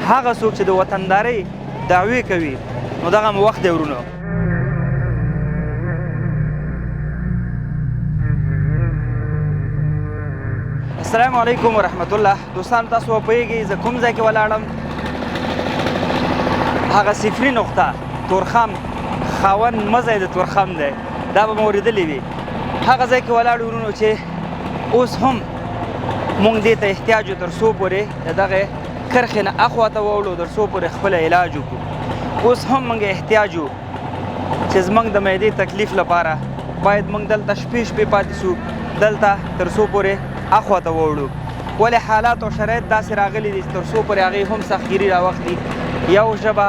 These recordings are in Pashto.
هغه څوک چې د وطندارۍ دعوې کوي نو دغه مو وخت دی ورونو. السلام علیکم ورحمت الله. دوستان تاسو وپوهیږئ زه کوم ځای کې ولاړم؟ هغه صفري نقطه تورخم خاوند مزی د تورخم دی، دا به مو اورېدلې وي. هغه ځای کې ولاړ ورونو چې اوس هم مونږ دې ته احتیاج یو تر څو پورې د دغې کرښې نه اخوا ته واوړو تر څو پورې خپل علاج وکړو. اوس هم مونږ احتیاج یو چې زموږ د معدې تکلیف لپاره باید مونږ دلته شپې شپې پاتې شو، دلته تر څو پورې اخوا ته واوړو. ولې حالات او شرایط داسې راغلي دي تر څو پورې هغې هم سختګیري راوخلي. یو ژبه،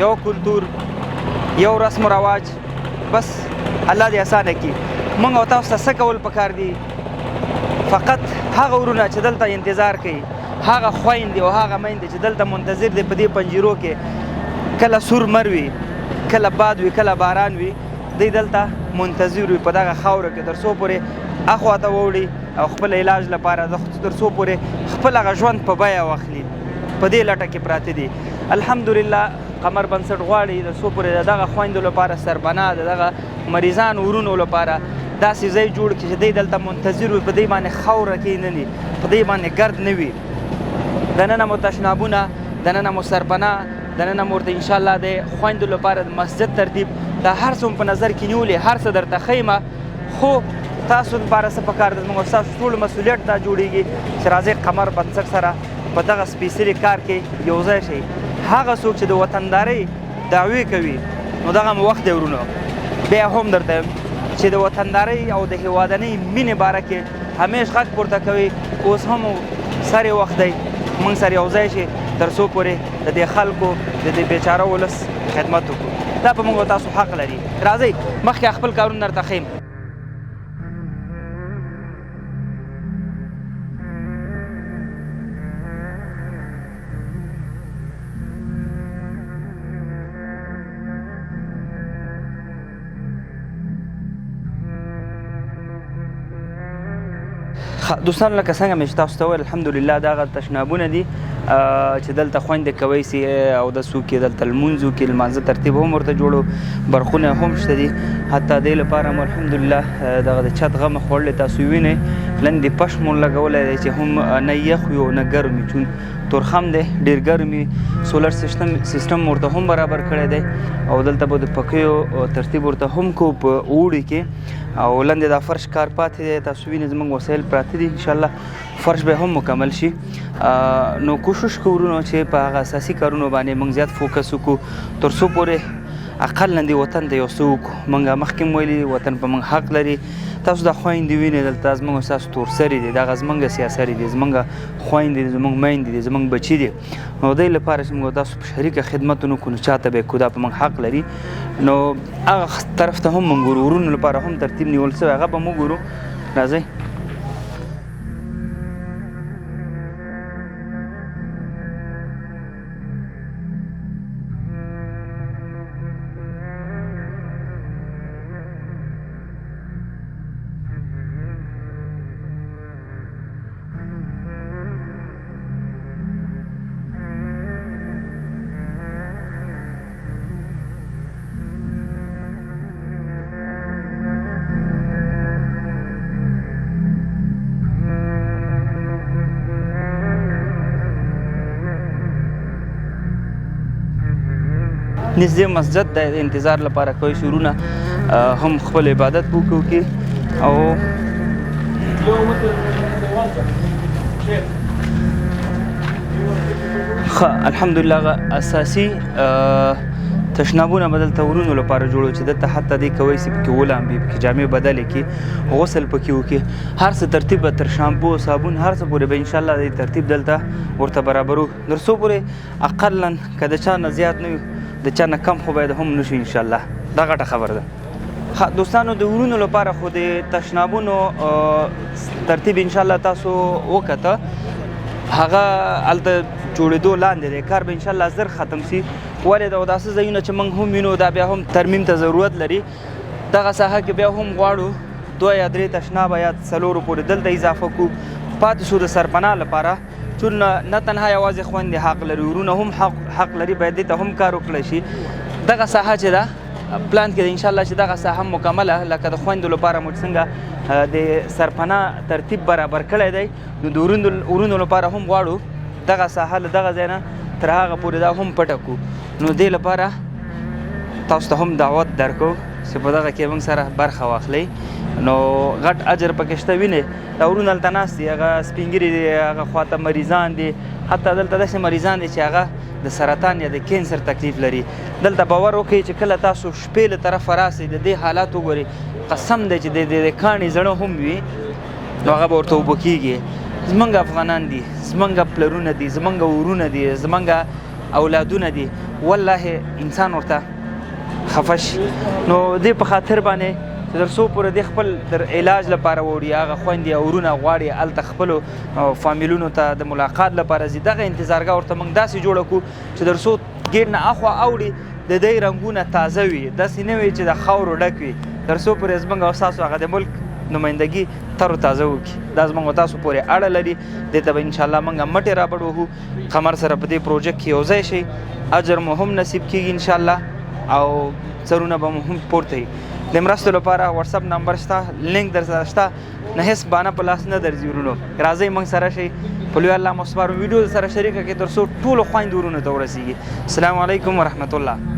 یو کلتور، یو رسم و رواج، بس الله دې اسانه کړي. موږ او تاسو ته څه کول پکار دي؟ فقط هغه ورونه چې دلته انتظار کوي، هغه خویندې او هغه میندې چې دلته منتظر دي په دې پنجرو کې، کله سور مر وي، کله باد وي، کله باران وي، دوی دلته منتظر وي په دغه خاوره کې تر څو پورې اخوا ته واوړي او خپل علاج لپاره تر څو پورې خپل هغه ژوند په بیه واخلي. په دې لټه کې پراته دي. الحمدلله قمر بنسټ غواړي تر څو پورې د دغه خویندو لپاره سرپناه د دغه مریضانو ورونو لپاره داسې ځای جوړ کړي چې دوی دلته منتظر وي، په دې باندې خاوره کې نه وي، په دې باندې ګرد نه وي. دننه مو تشنابونه، دننه مو سرپناه، دننه مو ورته انشاءالله د خویندو لپاره د مسجد ترتیب، دا هر څه په نظر کې نیولې، هر څه درته ښیمه. خو تاسو لپاره څه پکار ده؟ زموږ ستاسو ټولو مسؤلیت دا جوړیږي چې راځئ قمر بنسټ سره په دغه سپېڅلي کار کې یو ځای شئ. هغه څوک چې د وطندارۍ دعوې کوي نو دغه مو وخت دی ورونو. بیا هم درته یم چې د وطندارۍ او د هېوادنۍ مینې باره کې همیش غږ پورته کوئ. اوس هم سر یې وخت دی موږ سره یو ځای شي تر څو پورې د دې خلکو د دې بیچاره ولس خدمت وکړو. دا په موږ تاسو حق لري. راځئ مخکې خپل کارونه درته ښیم. دوستان لکه څنګه مې چې تاسو ته وویل الحمدلله دغه تشنابونه دي چې دلته خویندې کوی سي او د څوک یې دلته لمونځ وکړي، لمانځه ترتیب هم ورته جوړو، برخونه هم شته دي. حتی دې لپاره مو الحمدلله دغه د چت غمه خوړلې تاسو وینئ، لاندې پش مو لګولی دی چې هم نه یخ وي او نه ګرم وي، چون تورخم دی ډېر ګرم وي. سولر سیسټم ورته هم برابر کړی دی او دلته به د پکیو ترتیب ورته هم کو په اوړي کې. او لاندې دا فرش کار پاتې دی، تاسو وینئ زموږ وسایل پراته دي، انشاءالله فرش به هم مکمل شي. نو کوشش کوو ورونو چې په هغه اساسي کارونو باندې موږ زیات فوکس وکړو تر څو پورې اقل لاندې وطن ته یو څه وکړو. موږ مخکې هم ویلي وطن په موږ حق لري. تاسو دا خویندې وینئ دلته زموږ ستاسو تورسرې دي، دغه زموږ سیاسرې دي، زموږ خویندې دي، زموږ میندې دي، زموږ بچي دي. نو دوی لپاره چې موږ تاسو په شریکه خدمت ونه کړو نو چاته به یې کړو، دا په موږ حق لري. نو هغه طرف ته هم موږ ګورو، ورونو لپاره هم ترتیب نیول شوی، هغه به موږ ګورو. راځئ نږدې مسجد د انتظار لپاره کوي شورونه هم خپل عبادت وکړو کې او الحمدلله اساسي تشنابونه به دلته ورونو لپاره جوړو چې دلته حتی دې کوی سي پکې ولامبي، پکې جامې بدلې کړي، غسل پکې وکړي، هر څه ترتیب به تر شامپو صابون هر څه پورې به انشاءالله دې ترتیب دلته ورته برابرو تر څو پورې اقلا که د چا نه زیات نه وي د چا نه کم خو باید هم نشو انشاءالله. دا غټه خبر ده. دوستانو د ورونو لپاره خو د تشنابونو ترتیب انشاءالله تاسو وکته، هغه هلته جوړېدو لاندې دی، کار به انشاءالله زر ختم سي. ولې دا داسې ځایونه چې موږ هم وینو دا بیا هم ترمیم ته ضرورت لري. دغه ساحه کې بیا هم غواړو 2 یا 3 تشنابه یا 4 پورې دلته اضافه کړو، پاتې شو د سرپناه لپاره چون نه تنها یوازې خویندې حق لري ورونه هم حق لري باید دې ته هم کار وکړی شي دغه ساحه چې ده پلان کې ده انشاءالله چې دغه ساحه مکمله لکه د خویندو لپاره موږ څنګه د سرپناه ترتیب برابر کړی دی نو د ورونو لپاره هم غواړو دغه ساحه له دغه ځای نه تر هغه پورې دا هم پټه کړو نو دې لپاره تاسو ته هم دعوت درکو چې په دغه کې موږ سره برخه واخلئ نو غټ اجر پکې شته وینې دا ورونه هلته ناست دي هغه سپین ږیري دي هغه خواته مریضان دي حتی دلته داسې مریضان دي چې هغه د سرطان یا د کینسر تکلیف لري دلته باور وکړئ چې کله تاسو شپې له طرفه راسئ د دې حالات وګورئ قسم دی چې د کاڼي زړه هم وي نو هغه به ورته اوبه کېږي زمونږ افغانان دي زمونږ پلرونه دي زمونږ ورونه دي زمونږ اولادونه دي والله انسان ورته خفه شي نو دې په خاطر باندې چې تر څو پورې د خپل تر علاج لپاره وړي هغه خویندې او ورونه غواړي هلته خپلو فامیلونو ته د ملاقات لپاره ځي دغه انتظارګاه ورته موږ داسې جوړه کړو چې تر څو ګیټ نه اخوا اوړي د دې رنګونه تازه وي داسې نه وي چې د خاورو ډک وي تر څو پورې زموږ او ستاسو هغه د ملک نمایندګي تر و تازه وکړي دا زموږ تاسو پورې اړه لري دې ته به انشاءالله موږ مټې رابډ وهو قمر سره په دې پروژیکټ کې یوځای شي اجر مو هم نصیب کېږي انشاءالله او سرونه به مو هم پورته وي د مرستو لپاره واتساپ نمبر شته لینک در سره شته نه هیڅ بانه په لاس نه درځي ورونو راځئ موږ سره شئ په لوی الله مو سپارو ویډیو سره شریکه کړئ تر څو ټولو خویندو ورونو ته ورسیږي السلام علیکم ورحمت الله